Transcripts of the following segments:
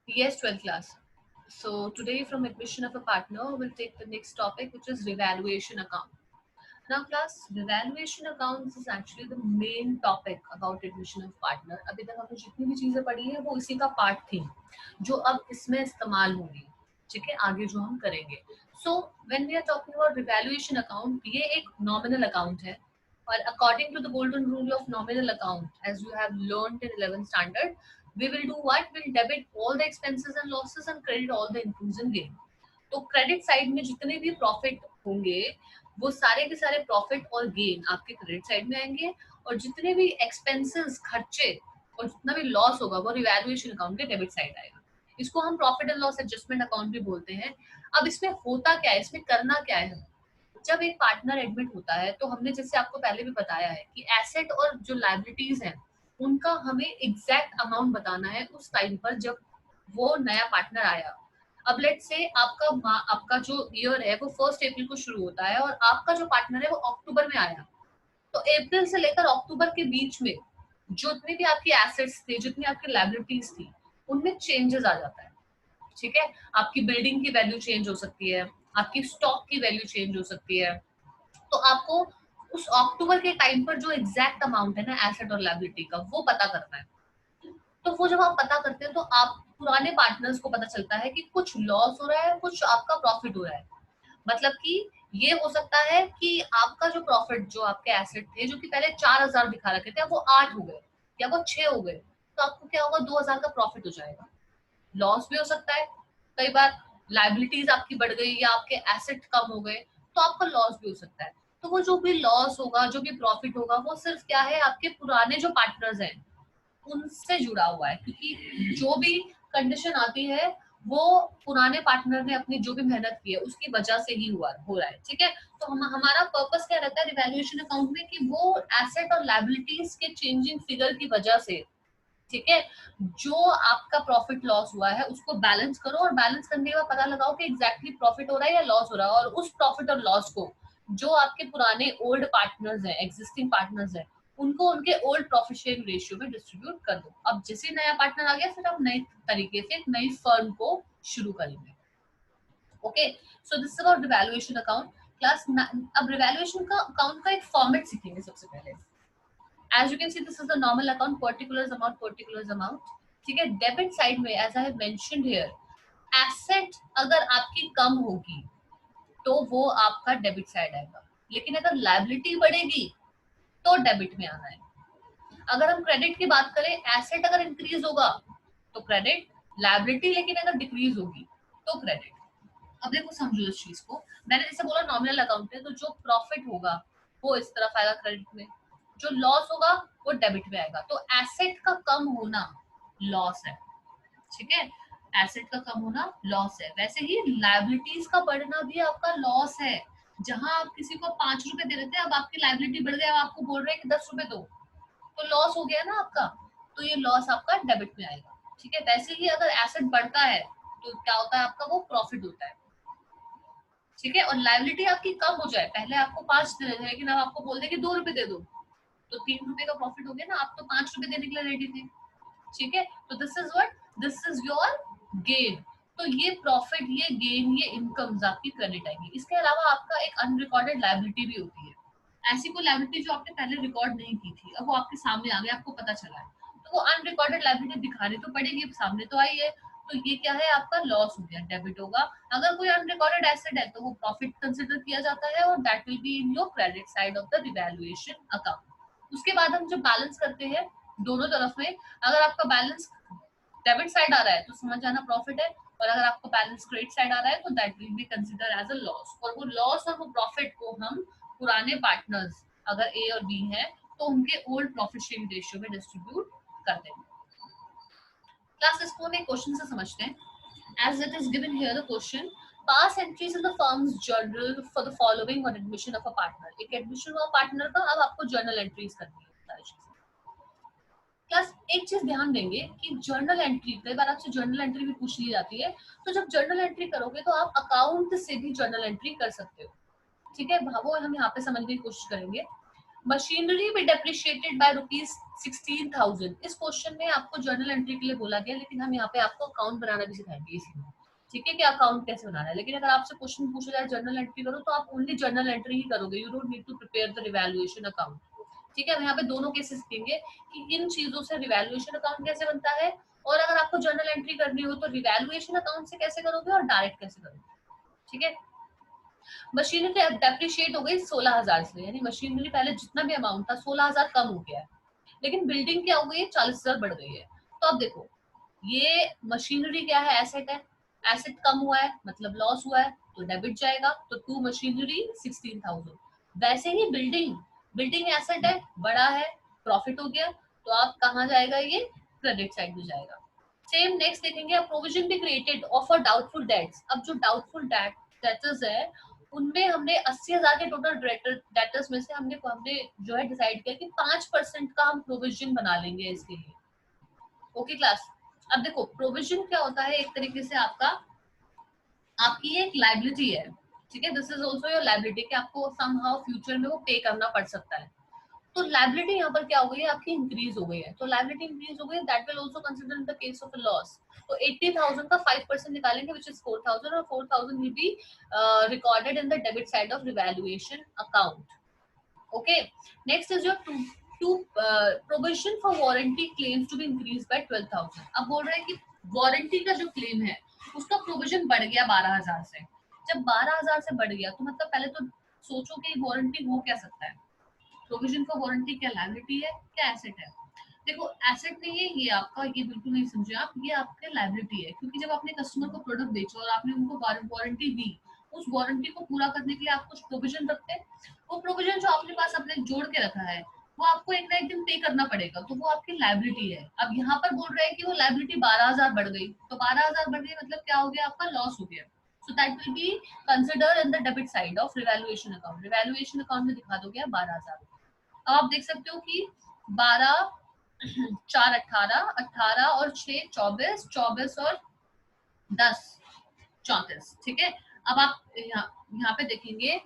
Yes, 12th class. So today from admission of a partner, we'll take the next topic, which is revaluation account. Now class, revaluation accounts is actually the main topic about admission of partner. अभी तक हमने जितनी भी चीजें पढ़ी है वो इसी का पार्ट थी जो अब इसमें इस्तेमाल होंगी, ठीक है, आगे जो हम करेंगे. So when we are talking about revaluation account, ये एक nominal account है और according to the golden rule of nominal account, as you have learned in 11th standard, we will do what? We'll debit all the expenses and losses and credit all the increase and gain. तो credit side में जितने भी profit होंगे वो सारे के सारे profit और गेन आपके क्रेडिट साइड में आएंगे और जितने भी एक्सपेंसेस खर्चे और जितना भी लॉस होगा वो रिवैल्यूएशन अकाउंट के डेबिट साइड आएगा. इसको हम profit and loss adjustment account भी बोलते हैं. अब इसमें होता क्या है, इसमें करना क्या है. जब एक पार्टनर एडमिट होता है तो हमने जैसे आपको पहले भी बताया है कि एसेट और जो लायबिलिटीज हैं उनका हमें एग्जैक्ट अमाउंट बताना है उस टाइम पर जब वो नया पार्टनर आया. अब लेट से आपका जो ईयर है वो 1 अप्रैल को शुरू होता है और आपका जो पार्टनर है वो अक्टूबर में आया. तो अप्रैल से लेकर अक्टूबर के बीच में जितनी भी आपकी एसेट्स थे, जितनी आपकी लायबिलिटीज थी, उनमें चेंजेस आ जाता है. ठीक है, आपकी बिल्डिंग की वैल्यू चेंज हो सकती है, आपकी स्टॉक की वैल्यू चेंज हो सकती है. तो आपको उस अक्टूबर के टाइम पर जो एग्जैक्ट अमाउंट है ना एसेट और लायबिलिटी का वो पता करना है. तो वो जब आप पता करते हैं तो आप पुराने पार्टनर्स को पता चलता है कि कुछ लॉस हो रहा है, कुछ आपका प्रॉफिट हो रहा है. मतलब कि ये हो सकता है कि आपका जो प्रॉफिट, जो आपके एसेट थे जो कि पहले 4,000 दिखा रखे थे, अब वो 8 हो गए या वो 6 हो गए, तो आपको क्या होगा, 2,000 का प्रॉफिट हो जाएगा. लॉस भी हो सकता है, कई बार लाइबिलिटीज आपकी बढ़ गई या आपके एसेट कम हो गए तो आपका लॉस भी हो सकता है. तो वो जो भी लॉस होगा, जो भी प्रॉफिट होगा, वो सिर्फ क्या है, आपके पुराने जो पार्टनर्स हैं उनसे जुड़ा हुआ है, क्योंकि जो भी कंडीशन आती है वो पुराने पार्टनर ने अपनी जो भी मेहनत की है उसकी वजह से ही हुआ हो रहा है. ठीक है, तो हमारा पर्पस क्या रहता है रिवैल्यूएशन अकाउंट में कि वो एसेट और लायबिलिटीज के चेंजिंग फिगर की वजह से, ठीक है, जो आपका प्रॉफिट लॉस हुआ है उसको बैलेंस करो और बैलेंस करने के बाद पता लगाओ कि एग्जैक्टली प्रॉफिट हो रहा है या लॉस हो रहा है, और उस प्रॉफिट और लॉस को जो आपके पुराने ओल्ड पार्टनर्स हैं, एग्जिस्टिंग पार्टनर्स हैं, उनको उनके ओल्ड प्रॉफिट शेयरिंग रेशियो में डिस्ट्रीब्यूट कर दो. अब जैसे नया पार्टनर आ गया फिर आप नए तरीके से एक नई फर्म को शुरू करेंगे. Okay, so this is about revaluation account class. अब रिवैल्यूएशन का अकाउंट का एक फॉर्मेट सीखेंगे सबसे पहले. As you can see, this is the normal account, particulars amount, particulars amount. ठीक है, डेबिट साइड में as I have mentioned here, asset अगर आपकी कम होगी तो वो आपका डेबिट साइड आएगा, लेकिन अगर लायबिलिटी बढ़ेगी तो डेबिट में आना है. अगर हम क्रेडिट की बात करें, एसेट अगर इंक्रीज होगा तो क्रेडिट, लायबिलिटी लेकिन अगर डिक्रीज होगी तो क्रेडिट. अब देखो समझो इस चीज को, मैंने जैसे बोला नॉमिनल अकाउंट है तो जो प्रॉफिट होगा वो इस तरफ आएगा क्रेडिट में, जो लॉस होगा वो डेबिट में आएगा. तो एसेट का कम होना लॉस है. ठीक है, एसेट का कम होना लॉस है. वैसे ही लायबिलिटीज का बढ़ना भी आपका लॉस है. जहां आप किसी को 5 रुपए दे देते हैं, अब आपकी लायबिलिटी बढ़ गया, अब आपको बोल रहे हैं कि 10 रुपए दो, तो लॉस हो गया ना आपका. तो ये लॉस आपका डेबिट में आएगा. ठीक है, वैसे ही अगर एसेट बढ़ता है तो क्या होता है आपका, वो प्रॉफिट होता है. ठीक है, और लायबिलिटी आपकी कम हो जाए, पहले आपको 5 दे रहे थे लेकिन अब आपको बोल दे कि 2 रुपए दे दो, तो 3 रुपए का प्रॉफिट हो गया ना, आप तो 5 रुपए देने के लिए रेडी थे. ठीक है, तो this is what, this is your gain. तो ये प्रॉफिट, ये गेन, ये इनकम्स आपकी क्रेडिट आएंगी. इसके अलावा आपका एक अनरिकॉर्डेड लायबिलिटी भी होती है. ऐसी कोई लायबिलिटी जो आपने पहले रिकॉर्ड नहीं की थी, अब वो आपके सामने आ गई, आपको पता चला है, तो वो अनरिकॉर्डेड लायबिलिटी दिखानी तो पड़ेगी, अब सामने तो आई है. तो ये क्या है, आपका लॉस हो गया, डेबिट होगा. अगर कोई अनरिकॉर्डेड एसेट है तो वो प्रॉफिट कंसिडर किया जाता है और that will be in your credit side of the revaluation account. उसके बाद हम जब बैलेंस करते हैं दोनों तरफ में, अगर आपका बैलेंस डेबिट साइड आ रहा है तो समझ जाना प्रॉफिट है, और अगर आपका बैलेंस क्रेडिट साइड आ रहा है तो that will be consider as a loss. और वो लॉस और वो प्रॉफिट को हम पुराने पार्टनर्स अगर ए और बी है तो उनके ओल्ड प्रॉफिट शेयरिंग रेशियो में डिस्ट्रीब्यूट कर देंगे. क्लास इसको हम एक क्वेश्चन से समझते हैं. As it is given here the question, pass entries in the firm's journal for the following on admission of a partner. एक एडमिशन हुआ पार्टनर का, अब आपको जर्नल एंट्रीज करनी है सारी चीजें. प्लस एक चीज ध्यान देंगे कि जर्नल एंट्री, कई बार आपसे जर्नल एंट्री भी पूछ ली जाती है, तो जब जर्नल एंट्री करोगे तो आप अकाउंट से भी जर्नल एंट्री कर सकते हो. ठीक है, वो हम यहाँ पे समझने की कोशिश करेंगे. मशीनरी भी डेप्रिशिएटेड बाय ₹16,000। इस क्वेश्चन में आपको जर्नल एंट्री के लिए बोला गया, लेकिन हम यहाँ पे आपको अकाउंट बनाना भी सिखाएंगे इसी में, ठीक है, कि अकाउंट कैसे बनाना है। लेकिन अगर आपसे क्वेश्चन पूछा जाए जर्नल एंट्री करो, तो आप ओनली जर्नल एंट्री ही करोगे, you don't need to prepare the revaluation account, ठीक है। हम यहाँ पे दोनों केसेस सीखेंगे कि इन चीजों से रिवैल्यूएशन अकाउंट कैसे बनता है, और अगर आपको जर्नल एंट्री करनी हो तो रिवैल्यूएशन अकाउंट से कैसे करोगे और डायरेक्ट कैसे करोगे, ठीक है। मशीनरी डेप्रिशिएट हो गई 16,000 से, यानी मशीनरी पहले जितना भी अमाउंट था 16,000 कम हो गया है, लेकिन बिल्डिंग क्या हो गई है, 40,000 बढ़ गई है। तो अब देखो, ये मशीनरी क्या है, एसेट है, एसेट कम हुआ है मतलब लॉस हुआ है, तो डेबिट जाएगा, तो टू मशीनरी 16,000। वैसे ही बिल्डिंग, बिल्डिंग एसेट है, बड़ा है, प्रॉफिट हो गया, तो आप कहाँ जाएगा, ये क्रेडिट साइड में जाएगा। सेम नेक्स्ट देखेंगे, प्रोविजन भी created of a doubtful debts. अब जो डाउटफुल डेटर्स है, उनमें हमने 80,000 के टोटल डेटर्स में से हमने हमने जो है डिसाइड किया कि 5% का हम प्रोविजन बना लेंगे इसके लिए। ओके क्लास, अब देखो प्रोविजन क्या होता है, एक तरीके से आपकी एक लाइबिलिटी है, ठीक है। This is also your liability कि आपको समहाउ फ्यूचर में वो पे करना पड़ सकता है। तो लाइबिलिटी यहाँ पर क्या हो गई है, आपकी इंक्रीज हो गई है, तो लाइबिलिटी इंक्रीज हो गई, that will also consider in the case of a loss. तो 80,000 का 5% निकालेंगे, विच इज 4,000, और 4,000 will be recorded in the debit side of revaluation account. Okay, next is your to provision for warranty claims to be increase by 12,000। अब बोल रहे हैं कि warranty का जो क्लेम है उसका प्रोविजन बढ़ गया 12,000 से। जब 12,000 से बढ़ गया तो मतलब पहले तो सोचो कि वारंटी हो क्या सकता है। प्रोविजन फॉर वारंटी क्या लायबिलिटी है, क्या एसेट है? देखो एसेट नहीं है ये आपका, ये बिल्कुल नहीं समझे आप, ये आपके लायबिलिटी है, क्योंकि जब आपने कस्टमर को प्रोडक्ट बेचा और आपने उनको वारंटी दी, उस वारंटी को पूरा करने के लिए आप कुछ प्रोविजन रखते हैं। वो प्रोविजन जो आपके पास आपने जोड़ के रखा है, वो आपको एक ना एक दिन पे करना पड़ेगा, तो वो आपकी लायबिलिटी है। अब यहाँ पर बोल रहे हैं कि वो लायबिलिटी 12,000 बढ़ गई, तो 12,000 बढ़ गई मतलब क्या हो गया, आपका लॉस हो गया। So that will be considered in the debit side of revaluation account. Revaluation account में दिखा दोगे आप 12,000। अब आप देख सकते हो कि 12 4 18, 18 और 6 24, 24 और 10 34, ठीक है। अब आप यहाँ पे देखेंगे,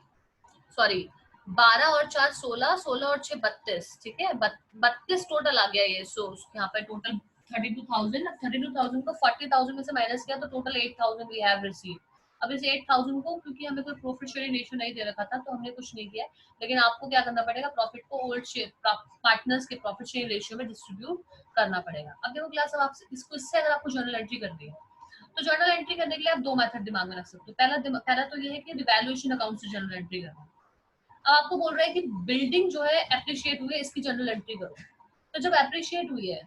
सॉरी, 12 और 4 16, 16 और 6 32, ठीक है, 32 टोटल आ गया ये। सो यहाँ पे टोटल 32,000, 32,000 को 40,000 में से माइनस किया तो टोटल 8,000 वी हैव रिसीव। अब इस 8,000 को, क्योंकि हमें कोई प्रॉफिट शेयरिंग रेशियो नहीं दे रखा था, तो हमने कुछ नहीं किया, लेकिन आपको क्या करना पड़ेगा, प्रॉफिट को ओल्ड शेयर पार्टनर्स के प्रॉफिट शेयरिंग रेशियो में डिस्ट्रीब्यूट करना पड़ेगा। अब देखो क्लास, अब आप इसको, इससे अगर आपको जर्नल एंट्री करनी है, तो जर्नल एंट्री करने के लिए आप दो मेथड दिमाग में रख सकते हो। पहला तो ये है कि रिवैल्यूएशन अकाउंट से जर्नल एंट्री करना। अब आपको बोल रहा है कि बिल्डिंग जो है एप्रिशिएट हुई है, इसकी जर्नल एंट्री करो। तो जब एप्रिशिएट हुई है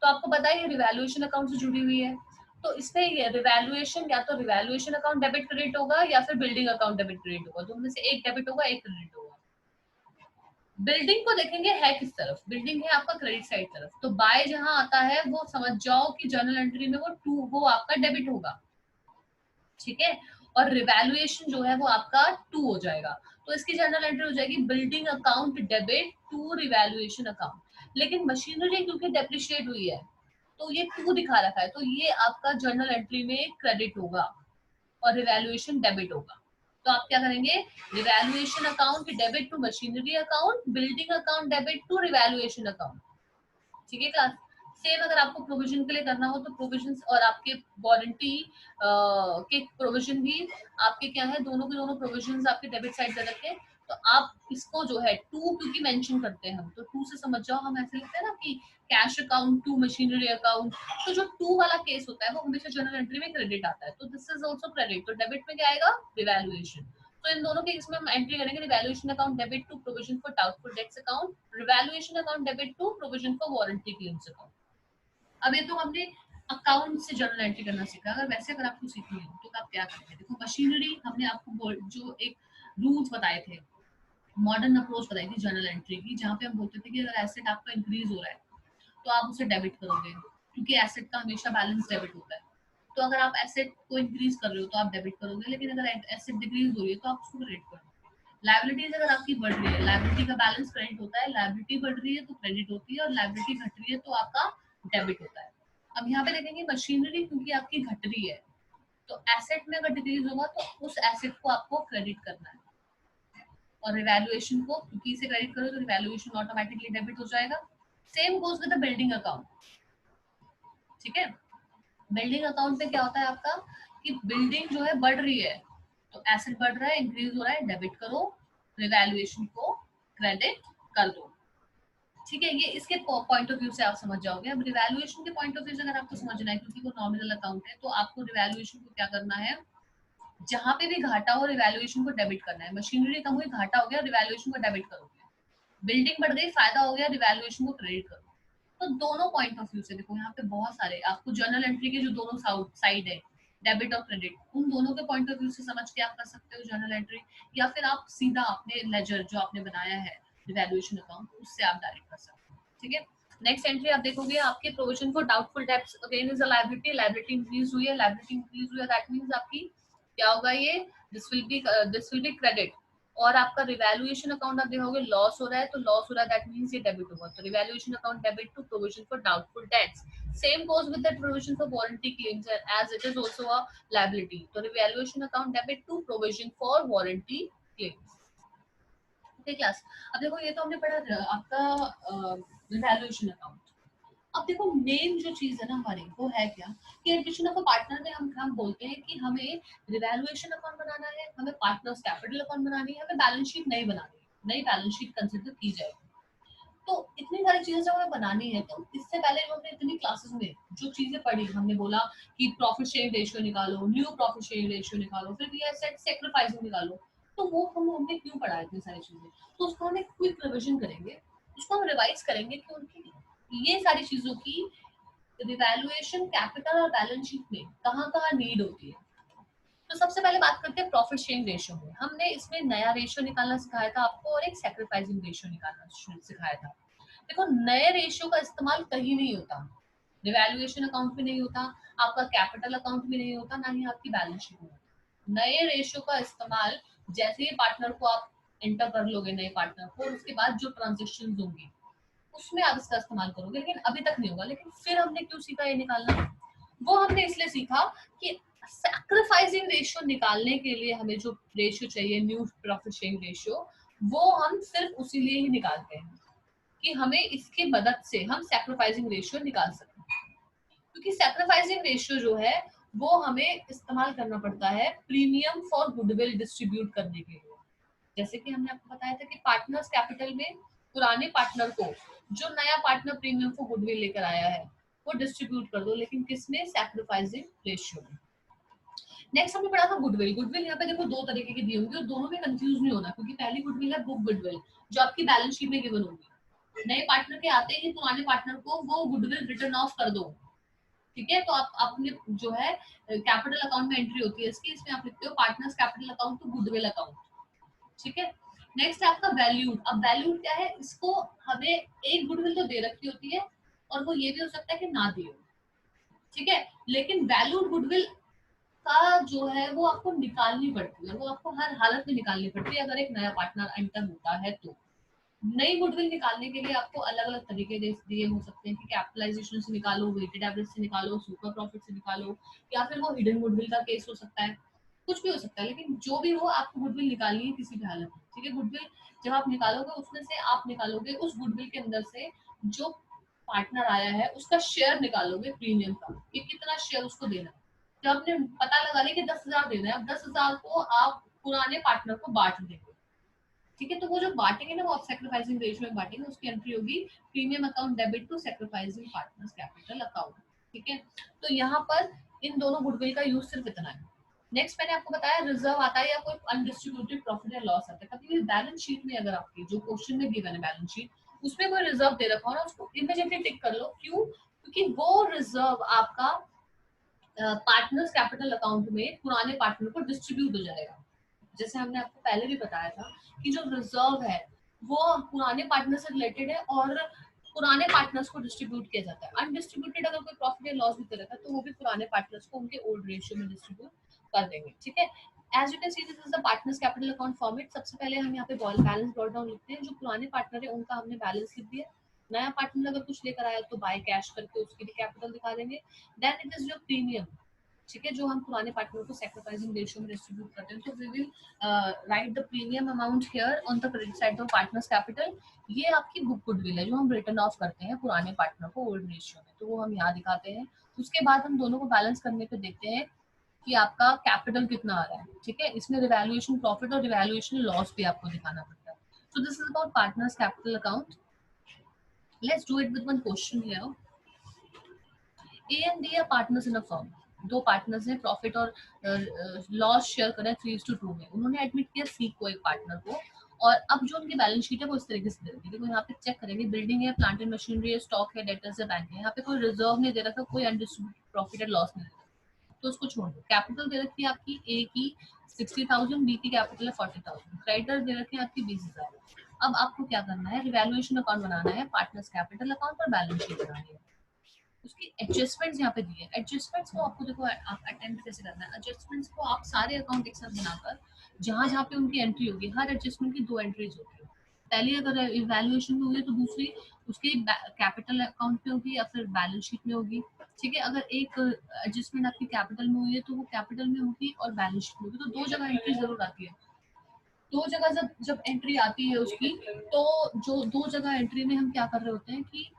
तो आपको पता है ये रिवैल्यूएशन अकाउंट से जुड़ी हुई है, तो इसमें ये रिवैल्यूएशन, या तो रिवैल्यूएशन अकाउंट डेबिट क्रेडिट होगा या फिर बिल्डिंग अकाउंट डेबिट क्रेडिट होगा, दोनों में से एक डेबिट होगा एक क्रेडिट होगा। बिल्डिंग को देखेंगे है किस तरफ, बिल्डिंग है आपका क्रेडिट साइड तरफ, तो बाय जहां आता है वो समझ जाओ कि जर्नल एंट्री में वो आपका डेबिट होगा, ठीक है। और रिवैल्यूएशन जो है वो आपका 2 हो जाएगा, तो इसकी जर्नल एंट्री हो जाएगी building account debit to revaluation account. लेकिन मशीनरी क्योंकि डेप्रिशिएट हुई है तो ये 2 दिखा रखा है, तो ये आपका जर्नल एंट्री में क्रेडिट होगा और रिवैल्यूएशन डेबिट होगा। तो आप क्या करेंगे, revaluation account debit to machinery account, building account debit to revaluation account, ठीक है क्लास। सेम अगर आपको प्रोविजन के लिए करना हो तो प्रोविजन और आपके वारंटी के प्रोविजन भी आपके क्या है, दोनों के दोनों प्रोविजन आपके डेबिट साइड पे रखे। तो आप इसको जो है 2 क्योंकि मेंशन करते हैं हम, तो 2 से समझ जाओ, हम ऐसे लिखते हैं ना कि cash account to machinery account, तो जो 2 वाला केस होता है वो हमेशा जर्नल एंट्री में क्रेडिट आता है, तो दिस इज ऑल्सो क्रेडिट। तो डेबिट में क्या आएगा, रिवैल्यूएशन। तो इन दोनों केस में हम एंट्री करेंगे revaluation account debit to provision for doubtful debts account, revaluation account debit to provision for warranty claims account. अब ये तो हमने अकाउंट से जर्नल एंट्री करना सीखा। अगर वैसे अगर आपको सीखनी हो तो आप क्या करेंगे, देखो मशीनरी हमने आपको जो एक रूल्स बताए थे, मॉडर्न अप्रोच बताई थी जर्नल एंट्री की, जहाँ पे हम बोलते थे कि अगर एसेट आपका इंक्रीज हो रहा है तो आप उसे डेबिट करोगे, क्योंकि एसेट का हमेशा बैलेंस डेबिट होता है। तो अगर आप एसेट को इंक्रीज कर रहे हो तो आप डेबिट करोगे, लेकिन अगर एसेट डिक्रीज हो रही है तो आप उसको क्रेडिट करोगे। लाइबिलिटीज अगर आपकी बढ़ रही है, लाइबिलिटी का बैलेंस क्रेडिट होता है, लाइबिलिटी बढ़ रही है तो क्रेडिट होती है, और लाइबिलिटी घट रही है तो आपका डेबिट होता है। अब यहाँ पे देखेंगे मशीनरी क्योंकि आपकी घट रही है, तो एसेट में अगर डिक्रीज होगा तो उस एसेट को आपको क्रेडिट करना है। और रिवैल्यूएशन को क्योंकि इसे क्रेडिट करो तो रिवैल्यूएशन ऑटोमेटिकली डेबिट हो जाएगा। Same goes with the building account, ठीक है। बिल्डिंग अकाउंट पे क्या होता है आपका कि बिल्डिंग जो है बढ़ रही है, तो एसेट बढ़ रहा है, इंक्रीज हो रहा है, डेबिट करो, रिवैल्यूएशन को क्रेडिट कर दो, ठीक है। ये इसके पॉइंट ऑफ व्यू से आप समझ जाओगे। अब रिवैल्यूएशन के पॉइंट ऑफ व्यू से अगर आपको समझना है, क्योंकि वो नॉमिनल अकाउंट है, तो आपको रिवैल्यूएशन को क्या करना है, जहां पे भी घाटा हो रिवैल्यूएशन को डेबिट करना है। मशीनरी कम हुई, घाटा हो गया, रिवैल्यूएशन को डेबिट करोगे। बिल्डिंग बढ़ गई, फायदा हो गया, रिवैल्यूएशन को क्रेडिट करो। तो दोनों पॉइंट ऑफ व्यू से देखो, यहाँ पे बहुत सारे आपको जर्नल एंट्री के जो दोनों साइड है, डेबिट और क्रेडिट, उन दोनों के पॉइंट ऑफ व्यू से समझ के आप कर सकते हो जर्नल एंट्री, या फिर आप सीधा अपने लेजर जो आपने बनाया है रिवैल्यूएशन अकाउंट, उससे आप डायरेक्ट कर सकते हो, ठीक है। नेक्स्ट एंट्री आप देखोगे, आपके provision for doubtful debts again is a liability. Liability increase हुई है, लायबिलिटी इंक्रीज हुई है, दैट मींस आपकी क्या होगा, ये दिस विल बी क्रेडिट। और आपका रिवैल्यूएशन अकाउंट आप देखोगे लॉस हो रहा है, तो लॉस हो रहा है दैट मींस ये डेबिट होगा, तो revaluation account debit to provision for doubtful debts. Same goes with the provision for warranty claims as it is also a liability, तो revaluation account debit to provision for warranty claims, ठीक है class. अब देखो ये तो हमने पढ़ा आपका रिवैल्यूएशन अकाउंट। अब देखो मेन जो चीज है ना हमारी, वो है क्या कि एडमिशन ऑफ अ पार्टनर में हम बोलते हैं कि हमें रिवैल्यूएशन अकाउंट बनाना है, हमें पार्टनर्स कैपिटल अकाउंट बनानी है, हमें बैलेंस शीट नहीं बनानी है, नई बैलेंस शीट कंसिडर की जाएगी। तो इतनी सारी चीजें जब हमें बनानी है, तो इससे पहले जो हमने इतनी क्लासेस में जो चीजें पढ़ी, हमने बोला कि प्रॉफिट शेयरिंग रेशियो निकालो, न्यू प्रॉफिट शेयरिंग रेशियो निकालो, फिर भी एसेट सैक्रिफाइसिंग निकालो, तो वो हमने क्यों पढ़ा है इतनी सारी चीजें, तो उसको हम एक क्विक रिविजन करेंगे, उसको हम रिवाइज करेंगे कि उनकी ये सारी चीजों की रिवैल्यूएशन कैपिटल और बैलेंस शीट में कहाँ कहाँ नीड होती है। तो सबसे पहले बात करते हैं प्रॉफिट शेयरिंग रेशियो में। हमने इसमें नया रेशियो निकालना सिखाया था आपको और एक सैक्रिफाइसिंग रेशियो निकालना सिखाया था। देखो नए रेशियो का इस्तेमाल कहीं नहीं होता, रिवैल्यूएशन अकाउंट में नहीं होता, आपका कैपिटल अकाउंट में नहीं होता, ना ही आपकी बैलेंस शीट में होता। नए रेशियो का इस्तेमाल जैसे ही पार्टनर को आप एंटर कर लोगे, नए पार्टनर को, उसके बाद जो ट्रांजेक्शन होंगी उसमें आप इसका इस्तेमाल करोगे, लेकिन अभी तक नहीं होगा। लेकिन फिर हमने क्यों सीखा ये निकालना, वो हमने इसलिए सीखा कि सैक्रिफाइसिंग रेशियो निकालने के लिए हमें जो रेशियो चाहिए, न्यू प्रॉफिट शेयरिंग रेशियो, वो हम सिर्फ उसी लिए ही निकालते हैं कि हमें इसकी मदद से हम सैक्रिफाइसिंग रेशियो निकाल सकते हैं। क्योंकि सैक्रिफाइसिंग रेशियो जो है वो हमें इस्तेमाल करना पड़ता है प्रीमियम फॉर गुडविल डिस्ट्रीब्यूट करने के लिए। जैसे कि हमने आपको बताया था कि पार्टनर्स कैपिटल में पुराने पार्टनर को जो नया पार्टनर प्रीमियम फॉर गुडविल लेकर आया है वो डिस्ट्रीब्यूट कर दो, लेकिन किसमें, सैक्रिफाइसिंग रेशियो में। नेक्स्ट हमने पढ़ा था गुडविल। गुडविल यहाँ पे देखो दो तरीके की दी होंगी और दोनों में कंफ्यूज नहीं होना, क्योंकि पहली गुडविल है बुक गुडविल जो आपकी बैलेंस शीट में गिवन होगी। नए पार्टनर के आते ही पुराने पार्टनर को वो गुडविल रिटर्न ऑफ कर दो, ठीक है। तो आप अपने जो है कैपिटल अकाउंट में एंट्री होती है इसकी, इसमें आप लिखते हो partners capital account to goodwill account, ठीक है। नेक्स्ट है आपका वैल्यूड। अब वैल्यूड क्या है, इसको हमें एक गुडविल तो दे रखी होती है और वो ये भी हो सकता है कि ना दी हो, ठीक है। लेकिन वैल्यूड गुडविल का जो है वो आपको निकालनी पड़ती है, वो आपको हर हालत में निकालनी पड़ती है अगर एक नया पार्टनर एंटर होता है तो। नई गुडविल निकालने के लिए आपको अलग अलग तरीके दिए हो सकते हैं कि कैपिटलाइजेशन से निकालो, वेटेड एवरेज से निकालो, सुपर प्रॉफिट से निकालो, या फिर वो हिडन गुडविल का केस हो सकता है, कुछ भी हो सकता है। लेकिन जो भी हो आपको गुडविल निकालनी है किसी भी हालत में, ठीक है। गुडविल जब आप निकालोगे उसमें से आप निकालोगे उस गुडविल के अंदर से जो पार्टनर आया है उसका शेयर निकालोगे प्रीमियम का, कि कितना शेयर उसको देना है। जब आपने पता लगा लिया कि 10,000 देना है, अब 10,000 को आप पुराने पार्टनर को बांट देंगे, ठीक है। तो वो जो बांटेंगे ना वो आप सैक्रिफाइसिंग रेशियो में बांटेंगे, उसकी एंट्री होगी premium account debit to sacrificing partners capital account, ठीक है। तो यहाँ पर इन दोनों गुडविल का यूज सिर्फ इतना है। नेक्स्ट मैंने आपको बताया रिजर्व आता है या कोई अनडिस्ट्रीब्यूटेड प्रॉफिट या लॉस आता है। कभी भी बैलेंस शीट में अगर आपकी जो क्वेश्चन में गिवन है बैलेंस शीट, उसमें कोई रिजर्व दे रखा हो ना, उसको इमीडिएटली टिक कर लो। क्यों, क्योंकि वो रिजर्व आपका पार्टनर्स कैपिटल अकाउंट में पुराने पार्टनर को डिस्ट्रीब्यूट हो जाएगा। जैसे हमने आपको पहले भी बताया था कि जो रिजर्व है वो पुराने पार्टनर से रिलेटेड है और पुराने पार्टनर्स को डिस्ट्रीब्यूट किया जाता है। अनडिस्ट्रीब्यूटेड अगर कोई प्रॉफिट या लॉस भी करेगा तो वो भी पुराने पार्टनर्स को उनके ओल्ड रेशियो में डिस्ट्रीब्यूट कर देंगे, ठीक है। As you can see this is the partners capital account format. सबसे पहले हम यहाँ पे बैलेंस ब्रॉट डाउन लिखते हैं, जो पुराने पार्टनर है उनका हमने बैलेंस लिख दिया। नया पार्टनर अगर कुछ लेकर आया तो बाय कैश करके उसकी भी कैपिटल दिखा देंगे। Then it is your premium, ठीक है, जो हम पुराने पार्टनर को सैक्रिफाइसिंग रेशियो में डिस्ट्रीब्यूट करते हैं। तो we will write the premium amount here on the credit side of partners capital. ये आपकी बुक गुडविल है जो हम रिटर्न ऑफ करते हैं पुराने पार्टनर को ओल्ड रेशियो में, तो वो हम यहाँ दिखाते हैं। उसके बाद हम दोनों को बैलेंस करने पे देखते हैं कि आपका कैपिटल कितना आ रहा है। ठीक है, इसमें रिवैल्यूएशन प्रॉफिट और रिवैल्यूएशन लॉस भी आपको दिखाना पड़ता है। So this is about partners capital account. Let's do it with one question here. A and D R partners in a firm. दो पार्टनर्स हैं, प्रॉफिट और लॉस शेयर करें 3:2 में। उन्होंने एडमिट किया सी को एक पार्टनर को, और अब जो उनकी बैलेंस शीट है वो इस तरीके से दे रखी है। देखो यहाँ पे चेक करेंगे, बिल्डिंग है, प्लांट एंड मशीनरी है, स्टॉक है, डेटर्स है, बैंक है। यहाँ पे कोई रिजर्व नहीं दे रखा, कोई अनडिस्ट्रीब्यूटेड प्रॉफिट एंड लॉस नहीं दे रखा, तो उसको छोड़ दो। कैपिटल दे रखी है आपकी ए की 60,000, बी की कैपिटल है 40,000, क्रेडिटर दे रखे हैं आपकी 20,000। अब आपको क्या करना है, रिवैल्यूएशन अकाउंट बनाना है, पार्टनर्स कैपिटल अकाउंट और बैलेंस शीट बनानी है। उसकी एडजस्टमेंट्स यहाँ पे दी है। एडजस्टमेंट्स को आपको देखो आप अटेम्प्ट कैसे करना है। एडजस्टमेंट्स को आप सारे अकाउंट एक साथ बनाकर जहां जहां पे उनकी एंट्री होगी, हर एडजस्टमेंट की 2 एंट्रीज होती है। पहली अगर इवैल्यूएशन में होगी तो दूसरी उसके कैपिटल अकाउंट में होगी या फिर बैलेंस शीट में होगी। ठीक है, अगर एक एडजस्टमेंट आपकी कैपिटल में हुई है तो वो कैपिटल में होगी और बैलेंस शीट में होगी, तो 2 जगह एंट्री जरूर आती है। 2 जगह जब जब एंट्री आती है उसकी, तो जो 2 जगह एंट्री में हम क्या कर रहे होते हैं कि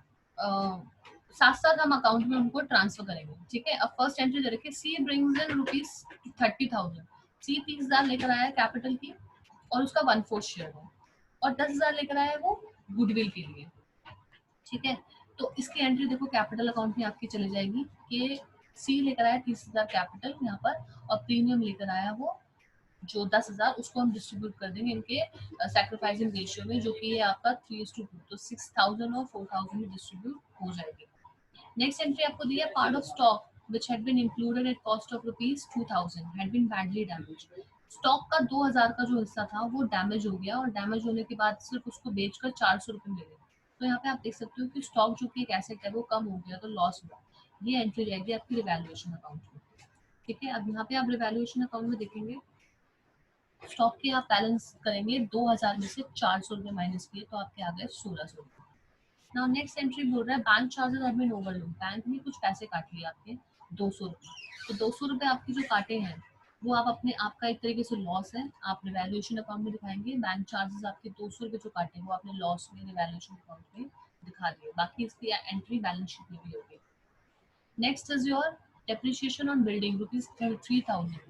साथ साथ हम अकाउंट में उनको ट्रांसफर करेंगे। ठीक है, अब फर्स्ट एंट्री दे रखी है, सी ब्रिंग्स इन ₹30,000। सी 30,000 लेकर आया कैपिटल की और उसका 1/4 शेयर है, और 10,000 लेकर आया वो गुडविल के लिए। ठीक है, तो इसकी एंट्री देखो कैपिटल अकाउंट में आपकी चली जाएगी कि सी लेकर आया 30,000 कैपिटल यहाँ पर, और प्रीमियम लेकर आया वो जो 10,000, उसको हम डिस्ट्रीब्यूट कर देंगे इनके सैक्रिफाइसिंग रेशियो में, जो कि है आपका 3:2, तो 6,000 और 4,000 में डिस्ट्रीब्यूट हो जाएगी। नेक्स्ट एंट्री आपको दी है, part of stock which had been included at cost of ₹2,000 had been badly damaged। Stock का 2,000 का जो हिस्सा था वो डैमेज हो गया, और डैमेज होने के बाद सिर्फ उसको बेचकर 400 रुपए मिले। तो यहाँ पे आप देख सकते हो कि स्टॉक जो कि एक एसेट है वो कम हो गया, तो लॉस हुआ। ये एंट्री रहेगी आपकी रिवैल्यूएशन अकाउंट में। ठीक है, अब यहाँ पे आप रिवैल्यूएशन अकाउंट में देखेंगे, स्टॉक के आप बैलेंस करेंगे, 2,000 में से 400 रुपए माइनस किए तो आपके आ गए 1,600 रुपए। नाउ नेक्स्ट एंट्री बोल रहा है, bank charges have been overlooked. Bank ने कुछ पैसे काट लिए आपके 200 रुपए। तो 200 रुपए आपके जो काटे हैं वो आप अपने, आपका एक तरीके से लॉस है, आप रिवैल्यूएशन अकाउंट में दिखाएंगे। बैंक चार्जेस आपके 200 रुपए जो काटे वो आपने लॉस में रिवैल्यूएशन अकाउंट में दिखा दिए, बाकी इसकी एंट्री बैलेंस शीट में भी होगी। Next is your depreciation on building ₹3,000।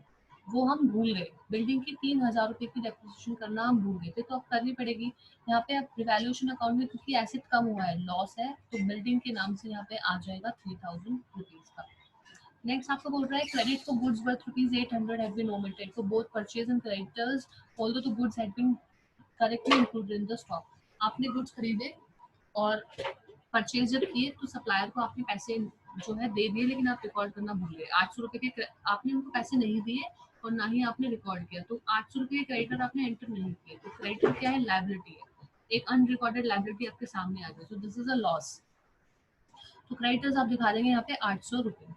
वो हम भूल गए, बिल्डिंग की 3,000 रुपए की डेप्रिसिएशन करना हम भूल गए थे, तो अब करनी पड़ेगी। यहाँ पे आप रिवैल्यूएशन अकाउंट में, क्योंकि एसेट कम हुआ है, लॉस है, तो बिल्डिंग के नाम से यहाँ पे आ जाएगा 3,000 रुपीज का। नेक्स्ट आपको बोल रहा है, credit for goods worth ₹800 have been omitted for both purchase and creditors although the goods had been correctly included in the stock. आपने गुड्स खरीदे और परचेज जब किए तो सप्लायर को आपने पैसे जो है दे दिए, लेकिन आप रिकॉर्ड करना भूल गए। 800 रुपए के आपने उनको पैसे नहीं दिए और ना ही आपने रिकॉर्ड किया, तो 800 रुपए के क्रेडिटर आपने एंटर नहीं किए, तो क्रेडिटर क्या है, लायबिलिटी है, एक अनरिकॉर्डेड लायबिलिटी आपके सामने आ गई, तो दिस इज अ लॉस। तो क्रेडिटर्स आप दिखा देंगे यहाँ पे 800 रुपए।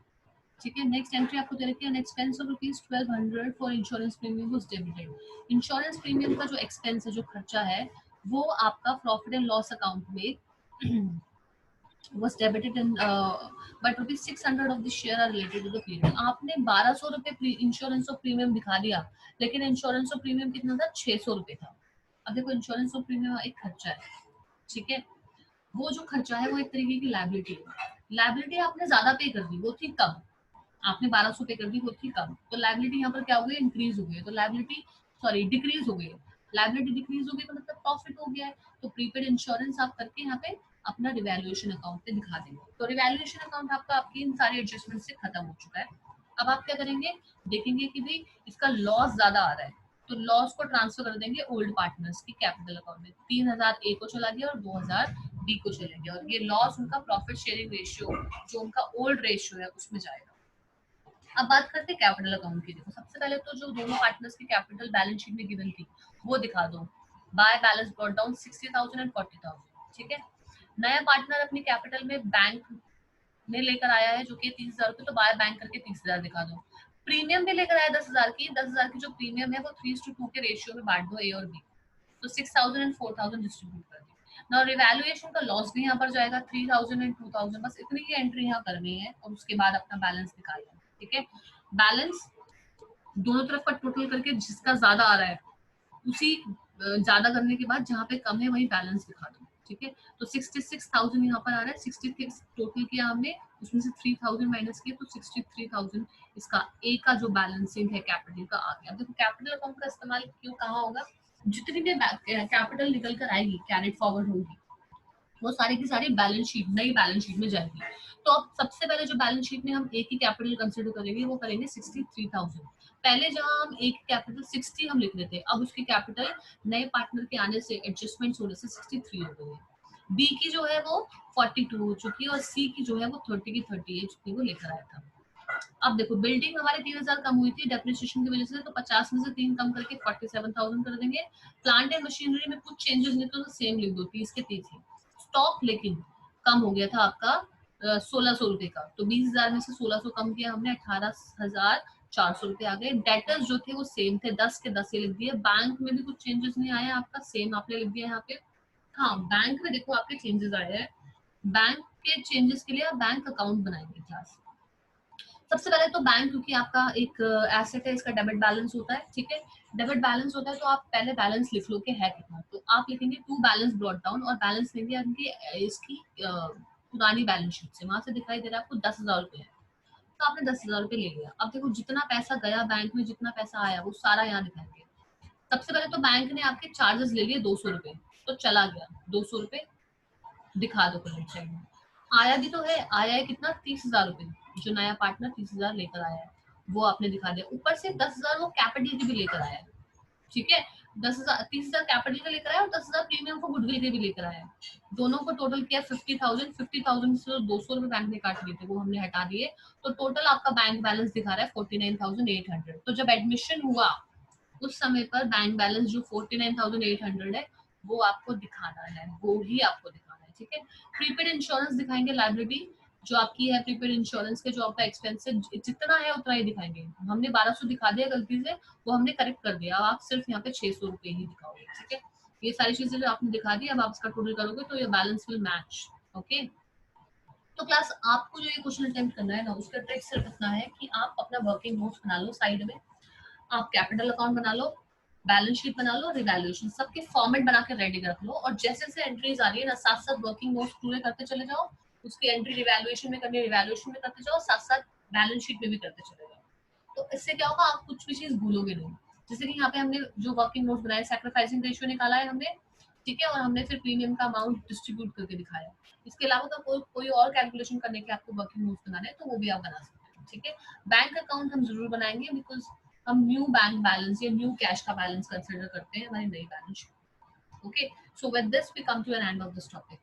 ठीक है, नेक्स्ट एंट्री आपको दे रखी है, expense of ₹1,200 for insurance premium was debited. Insurance premium का जो एक्सपेंस है, जो खर्चा है, वो आपका प्रॉफिट एंड लॉस अकाउंट में was debited in but ₹600 of the share are related to the premium। आपने 1,200 रुपए इंश्योरेंस ऑफ प्रीमियम दिखा दिया, लेकिन इंश्योरेंस ऑफ प्रीमियम कितना था, 600 रुपए था। अब देखो, इंश्योरेंस ऑफ प्रीमियम एक खर्चा है। ठीक है, वो जो खर्चा है वो एक तरीके की लायबिलिटी है। लायबिलिटी आपने ज्यादा पे कर दी, वो थी कम, आपने 1,200 पे कर दी, वो थी कम, तो लायबिलिटी यहाँ पर क्या हो गई, इंक्रीज हो गई, तो लायबिलिटी सॉरी डिक्रीज हो गई। लायबिलिटी डिक्रीज हो गई तो मतलब प्रॉफिट हो गया है, तो प्रीपेड इंश्योरेंस आप करके यहाँ पे अपना रिवैल्यूएशन अकाउंट पे दिखा देंगे। तो रिवैल्यूएशन अकाउंट आपका आपकी इन सारे एडजस्टमेंट से खत्म हो चुका है। अब आप क्या करेंगे, देखेंगे कि भाई इसका लॉस ज्यादा आ रहा है, तो लॉस को ट्रांसफर कर देंगे ओल्ड पार्टनर्स की कैपिटल अकाउंट में। 3,000 ए को चला गया और 2,000 बी को चले गया, और ये लॉस उनका प्रॉफिट शेयरिंग रेशियो जो उनका ओल्ड रेशियो है उसमें जाएगा। अब बात करते हैं कैपिटल अकाउंट की। देखो, सबसे पहले तो जो दोनों पार्टनर्स की कैपिटल बैलेंस शीट में गिवन थी वो दिखा दो। By balance brought down 60,000 and 40,000। ठीक है, नया पार्टनर अपनी कैपिटल में बैंक ने लेकर आया है जो कि 30,000 रुपए, तो बाय बैंक करके 30,000 दिखा दो। प्रीमियम भी लेकर आया 10,000 की, 10,000 की जो प्रीमियम है वो 3:2 के रेशियो में बांट दो, ए और बी, तो 6,000 एंड 4,000 डिस्ट्रीब्यूट कर दी। नाउ रिवैल्यूएशन का लॉस भी यहाँ पर जाएगा 3,000 एंड 2,000, बस इतनी ही एंट्री यहाँ करनी है और उसके बाद अपना बैलेंस निकालना है। ठीक है, बैलेंस दोनों तरफ का टोटल करके जिसका ज्यादा आ रहा है उसी ज्यादा करने के बाद जहाँ पे कम है वही बैलेंस दिखा दो, ठीक है। तो 66,000 यहाँ पर आ रहा है, 66 टोटल किया हमने, उसमें से 3,000 माइनस किया तो 63,000 इसका ए का जो बैलेंसिंग है कैपिटल का आ गया। देखो कैपिटल अकाउंट का इस्तेमाल क्यों कहाँ होगा, जितनी भी कैपिटल निकल कर आएगी कैरिड फॉरवर्ड होगी वो सारी की सारी बैलेंस शीट नई बैलेंस शीट में जाएगी। तो अब सबसे पहले जो बैलेंस शीट में हम एक ही कैपिटल कंसिडर करेंगे वो करेंगे 63,000। पहले जहां हम एक कैपिटल 60 हम लिख रहे थे, अब उसकी कैपिटल नए पार्टनर के आने से एडजस्टमेंट होने से 63 हो गई है। बी की जो है वो 42 हो चुकी है और सी की जो है वो 30 की 30 है जितनी वो लेकर आया था। अब देखो बिल्डिंग हमारे 3,000 कम हुई थी डेप्रिसिएशन की वजह से, तो 50 में से 3 कम करके 47,000 कर देंगे। प्लांट एंड मशीनरी में कुछ चेंजेस नहीं तो सेम लिख दो, 30 के 30 ही। स्टॉक लेकिन कम हो गया था आपका 1,600 रुपए का, तो 20,000 में से 1,600 कम किया हमने, 18,400 रुपए आ गए। डेटर्स जो थे वो सेम थे, 10 के 10 ही लिख दिए। बैंक में भी कुछ चेंजेस नहीं आया आपका, सेम आपने लिख दिया यहाँ पे। हाँ बैंक में देखो आपके चेंजेस आए हैं, बैंक के चेंजेस के लिए आप बैंक अकाउंट बनाएंगे क्लास। सबसे पहले तो बैंक क्योंकि आपका एक एसेट है, इसका डेबिट बैलेंस होता है, ठीक है। डेबिट बैलेंस होता है तो आप पहले बैलेंस लिख लो कि है कितना, तो आप लिखेंगे टू बैलेंस ब्रॉट डाउन और बैलेंस लेंगे आपकी इसकी पुरानी बैलेंस शीट से, वहां से दिखाई दे रहा है आपको 10,000 रुपए है, तो आपने 10,000 रुपए ले लिया। अब देखो जितना पैसा गया बैंक में, जितना पैसा आया वो सारा यहाँ दिखाएंगे। सबसे पहले तो बैंक ने आपके चार्जेस ले लिए 200 रुपए, तो चला गया 200 रुपए, दिखा दो क्रेडिट साइड में। आया भी तो है, आया है कितना 30,000 रुपए, जो नया पार्टनर 30,000 लेकर आया है वो आपने दिखा दिया। ऊपर से 10,000 वो कैपिटल के भी लेकर आया है, ठीक है। 10,000 30,000 कैपिटल का लेकर आया और 10,000 प्रीमियम फॉर गुडविल के भी लेकर आया है। दोनों को टोटल किया 50,000, 50,000 से 200 रुपए बैंक ने काट लिए थे वो हमने हटा दिए, तो टोटल आपका बैंक बैलेंस दिखा रहा है 49,800। तो जब एडमिशन हुआ उस समय पर बैंक बैलेंस जो 49,800 है वो आपको दिखाना है, वो ही आपको दिखाना है, ठीक है। प्रीपेड इंश्योरेंस दिखाएंगे लाइबिलिटी जो आपकी है, प्रीपेड इंश्योरेंस के जो आपका एक्सपेंस है जितना है उतना ही दिखाएंगे। हमने 1,200 दिखा दिया गलती से, वो हमने करेक्ट कर दिया, अब आप सिर्फ यहाँ पे 600 रुपए ही दिखाओगे, ठीक है। ये सारी चीजें जो आपने दिखा दी, अब आप इसका टोटल करोगे तो ये बैलेंस विल मैच, ओके। तो क्लास आपको जो ये क्वेश्चन अटेम्प्ट करना है ना, उसका ट्रिक सिर्फ इतना है कि आप अपना वर्किंग नोट्स बना लो साइड में, आप कैपिटल अकाउंट बना लो, बैलेंस शीट बना लो, रिवैल्यूएशन सबके फॉर्मेट बना के रेडी रख लो, और जैसे जैसे एंट्रीज आ रही है ना साथ साथ वर्किंग नोट्स पूरे करते चले जाओ। उसकी एंट्री रिवैल्यूएशन में करनी है, रिवैल्यूएशन में करते जाओ, साथ साथ बैलेंस शीट में भी करते चले जाओ। तो इससे क्या होगा, आप कुछ भी चीज भूलोगे नहीं। जैसे कि यहाँ पे हमने जो वर्किंग नोट्स बनाए, सैक्रिफाइसिंग रेशियो निकाला है हमने, ठीक है, और हमने फिर प्रीमियम का अमाउंट डिस्ट्रीब्यूट करके दिखाया। इसके अलावा तो कोई और कैलकुलेशन करने के आपको वर्किंग नोट्स बनाने हैं तो वो भी आप बना सकते हो, ठीक है। बैंक अकाउंट हम जरूर बनाएंगे बिकॉज हम न्यू बैंक बैलेंस या न्यू कैश का बैलेंस कंसिडर करते हैं हमारी नई balance sheet, okay. So with this we come to an end of this topic.